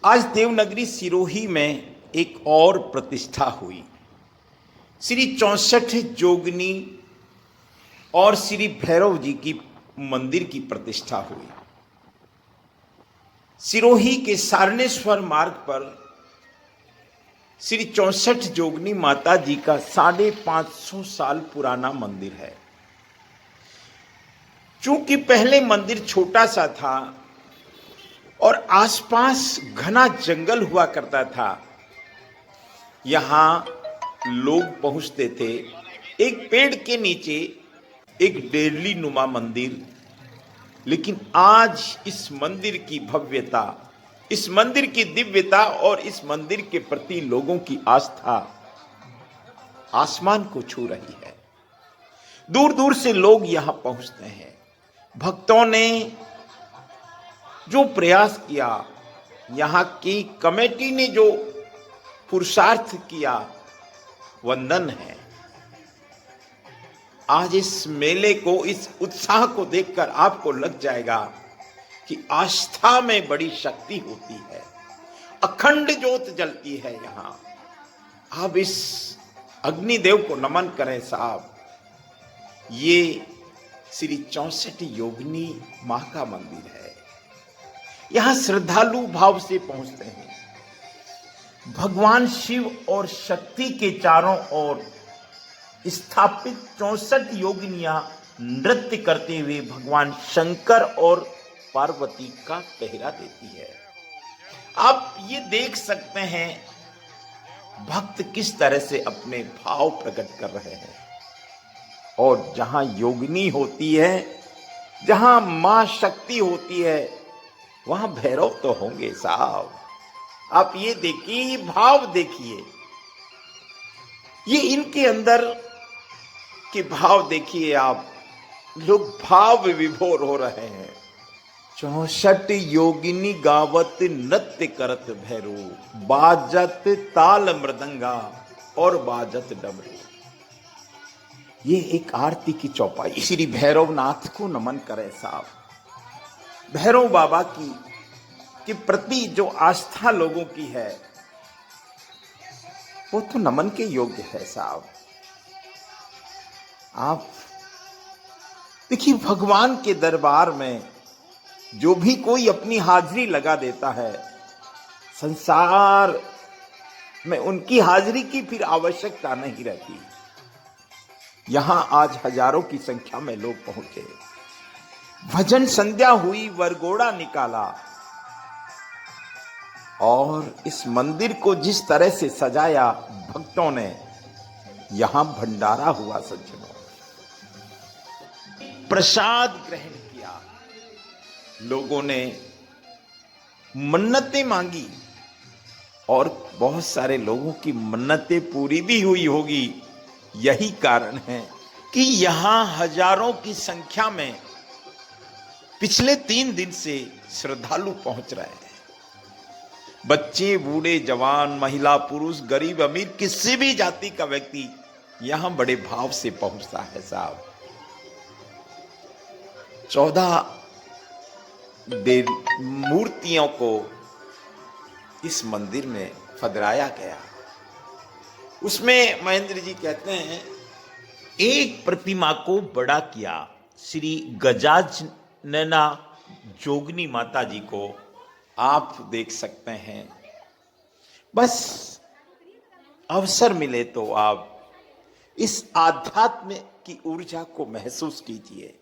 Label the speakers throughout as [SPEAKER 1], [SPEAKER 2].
[SPEAKER 1] आज देवनगरी सिरोही में एक और प्रतिष्ठा हुई। श्री 64 जोगनी और श्री भैरव जी की मंदिर की प्रतिष्ठा हुई। सिरोही के सारणेश्वर मार्ग पर श्री 64 जोगनी माता जी का 550 साल पुराना मंदिर है। चूंकि पहले मंदिर छोटा सा था और आसपास घना जंगल हुआ करता था, यहां लोग पहुंचते थे। एक पेड़ के नीचे एक डेरली नुमा मंदिर, लेकिन आज इस मंदिर की भव्यता, इस मंदिर की दिव्यता और इस मंदिर के प्रति लोगों की आस्था आसमान को छू रही है। दूर दूर से लोग यहां पहुंचते हैं। भक्तों ने जो प्रयास किया, यहां की कमेटी ने जो पुरुषार्थ किया, वंदन है। आज इस मेले को, इस उत्साह को देखकर आपको लग जाएगा कि आस्था में बड़ी शक्ति होती है। अखंड ज्योत जलती है यहां। आप इस अग्निदेव को नमन करें साहब। ये श्री 64 योगिनी मां का मंदिर है। यहां श्रद्धालु भाव से पहुंचते हैं। भगवान शिव और शक्ति के चारों ओर स्थापित 64 योगिनियां नृत्य करते हुए भगवान शंकर और पार्वती का पहरा देती है। आप ये देख सकते हैं भक्त किस तरह से अपने भाव प्रकट कर रहे हैं। और जहां योगिनी होती है, जहां मां शक्ति होती है, वहां भैरव तो होंगे साहब। आप ये देखिए, भाव देखिए, ये इनके अंदर के भाव देखिए आप। लोग भाव विभोर हो रहे हैं। 64 योगिनी गावत नृत्य करत भैरो, बाजत ताल मृदंगा और बाजत डमरू। ये एक आरती की चौपाई। श्री भैरवनाथ को नमन करें साहब। भैरव बाबा की के प्रति जो आस्था लोगों की है, वो तो नमन के योग्य है साहब। आप देखिए, भगवान के दरबार में जो भी कोई अपनी हाजिरी लगा देता है, संसार में उनकी हाजिरी की फिर आवश्यकता नहीं रहती। यहां आज हजारों की संख्या में लोग पहुंचे। भजन संध्या हुई, वरघोड़ा निकाला, और इस मंदिर को जिस तरह से सजाया भक्तों ने, यहां भंडारा हुआ सज्जनों। प्रसाद ग्रहण किया, लोगों ने मन्नतें मांगी और बहुत सारे लोगों की मन्नतें पूरी भी हुई होगी। यही कारण है कि यहां हजारों की संख्या में पिछले 3 दिन से श्रद्धालु पहुंच रहे हैं। बच्चे, बूढ़े, जवान, महिला, पुरुष, गरीब, अमीर, किसी भी जाति का व्यक्ति यहां बड़े भाव से पहुंचता है साहब। 14 मूर्तियों को इस मंदिर में फदराया गया। उसमें महेंद्र जी कहते हैं, एक प्रतिमा को बड़ा किया। श्री गजानना जोगनी माता जी को आप देख सकते हैं। बस अवसर मिले तो आप इस आध्यात्म की ऊर्जा को महसूस कीजिए,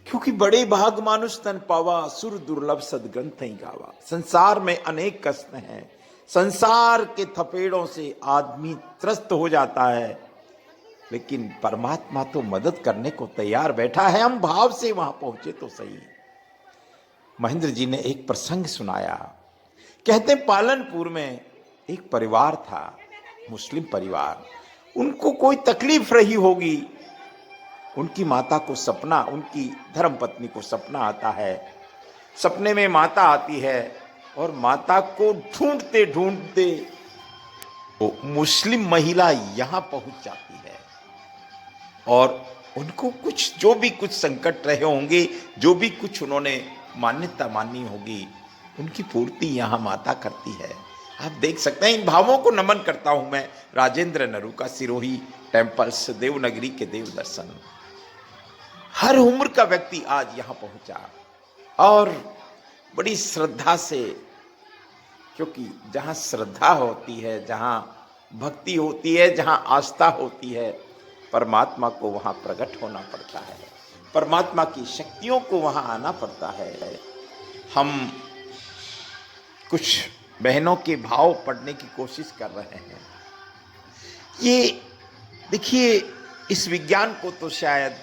[SPEAKER 1] क्योंकि बड़े भाग मानुष तन पावा, सुर दुर्लभ सदग्रंथ ही गावा। संसार में अनेक कष्ट हैं। संसार के थपेड़ों से आदमी त्रस्त हो जाता है, लेकिन परमात्मा तो मदद करने को तैयार बैठा है। हम भाव से वहां पहुंचे तो सही। महेंद्र जी ने एक प्रसंग सुनाया। कहते पालनपुर में एक परिवार था, मुस्लिम परिवार। उनको कोई तकलीफ रही होगी। उनकी माता को सपना, उनकी धर्मपत्नी को सपना आता है। सपने में माता आती है और माता को ढूंढते ढूंढते वो मुस्लिम महिला यहां पहुंच जाती है। और उनको कुछ, जो भी कुछ संकट रहे होंगे, जो भी कुछ उन्होंने मान्यता मानी होगी, उनकी पूर्ति यहाँ माता करती है। आप देख सकते हैं, इन भावों को नमन करता हूं मैं राजेंद्र नरू का सिरोही टेम्पल्स, देवनगरी के देव दर्शन। हर उम्र का व्यक्ति आज यहां पहुंचा और बड़ी श्रद्धा से, क्योंकि जहां श्रद्धा होती है, जहां भक्ति होती है, जहां आस्था होती है, परमात्मा को वहां प्रकट होना पड़ता है, परमात्मा की शक्तियों को वहां आना पड़ता है। हम कुछ बहनों के भाव पढ़ने की कोशिश कर रहे हैं। ये देखिए, इस विज्ञान को तो शायद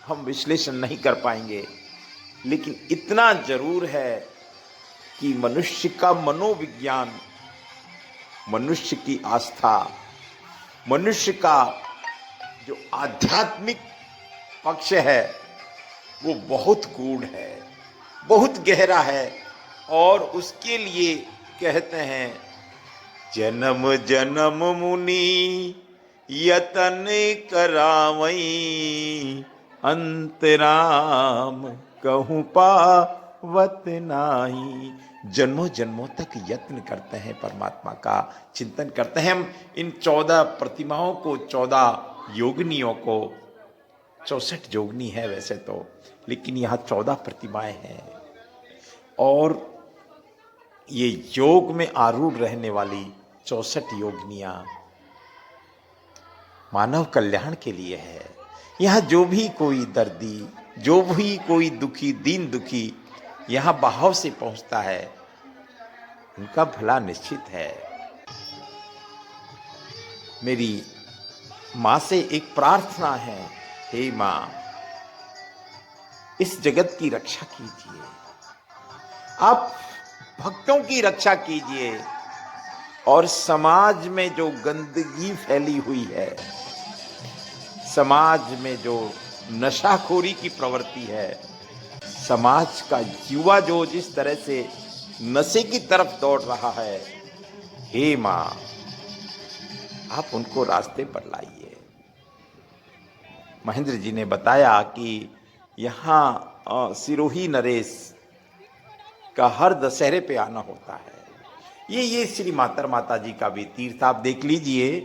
[SPEAKER 1] हम विश्लेषण नहीं कर पाएंगे, लेकिन इतना जरूर है कि मनुष्य का मनोविज्ञान, मनुष्य की आस्था, मनुष्य का जो आध्यात्मिक पक्ष है वो बहुत गूढ़ है, बहुत गहरा है। और उसके लिए कहते हैं, जन्म जन्म मुनि यतन करावई, अंतराम कहूँ पावत नाही। जन्मों जन्मों तक यत्न करते हैं, परमात्मा का चिंतन करते हैं। हम इन 14 प्रतिमाओं को, 14 योगिनियों को, 64 योगिनी है वैसे तो, लेकिन यहाँ 14 प्रतिमाएं हैं और ये योग में आरूढ़ रहने वाली 64 योगिनियां मानव कल्याण के लिए है। यहाँ जो भी कोई दर्दी, जो भी कोई दुखी, दीन दुखी यहाँ भाव से पहुंचता है, उनका भला निश्चित है। मेरी माँ से एक प्रार्थना है, हे माँ, इस जगत की रक्षा कीजिए, आप भक्तों की रक्षा कीजिए और समाज में जो गंदगी फैली हुई है, समाज में जो नशाखोरी की प्रवृत्ति है, समाज का युवा जो जिस तरह से नशे की तरफ दौड़ रहा है, हे माँ, आप उनको रास्ते पर लाइए। महेंद्र जी ने बताया कि यहाँ सिरोही नरेश का हर दशहरे पे आना होता है। ये श्री मातर माता जी का भी तीर्थ आप देख लीजिए,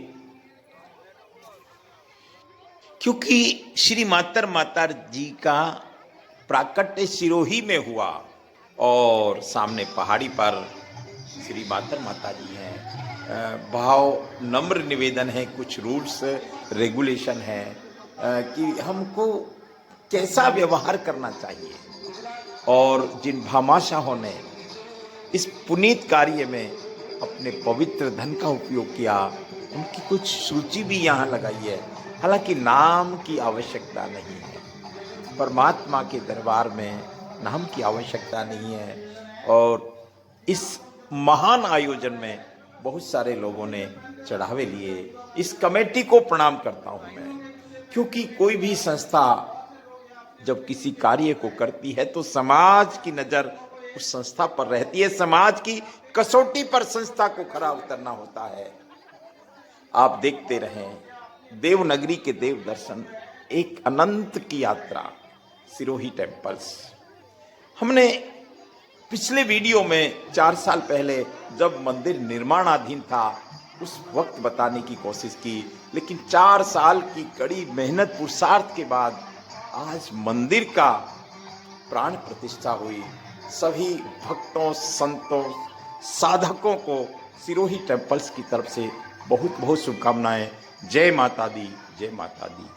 [SPEAKER 1] क्योंकि श्री मातर माता जी का प्राकट्य सिरोही में हुआ और सामने पहाड़ी पर श्री मातर माता जी हैं। भाव नम्र निवेदन है, कुछ रूल्स रेगुलेशन है कि हमको कैसा व्यवहार करना चाहिए, और जिन भामाशाहों ने इस पुनीत कार्य में अपने पवित्र धन का उपयोग किया, उनकी कुछ सूची भी यहाँ लगाई है। हालांकि नाम की आवश्यकता नहीं है, परमात्मा के दरबार में नाम की आवश्यकता नहीं है। और इस महान आयोजन में बहुत सारे लोगों ने चढ़ावे लिए। इस कमेटी को प्रणाम करता हूँ मैं, क्योंकि कोई भी संस्था जब किसी कार्य को करती है तो समाज की नजर उस संस्था पर रहती है, समाज की कसौटी पर संस्था को खरा उतरना होता है। आप देखते रहें, देवनगरी के देव दर्शन, एक अनंत की यात्रा, सिरोही टेम्पल्स। हमने पिछले वीडियो में 4 साल पहले जब मंदिर निर्माणाधीन था उस वक्त बताने की कोशिश की, लेकिन 4 साल की कड़ी मेहनत पुरुषार्थ के बाद आज मंदिर का प्राण प्रतिष्ठा हुई। सभी भक्तों, संतों, साधकों को सिरोही टेम्पल्स की तरफ से बहुत बहुत शुभकामनाएं। जय माता दी, जय माता दी।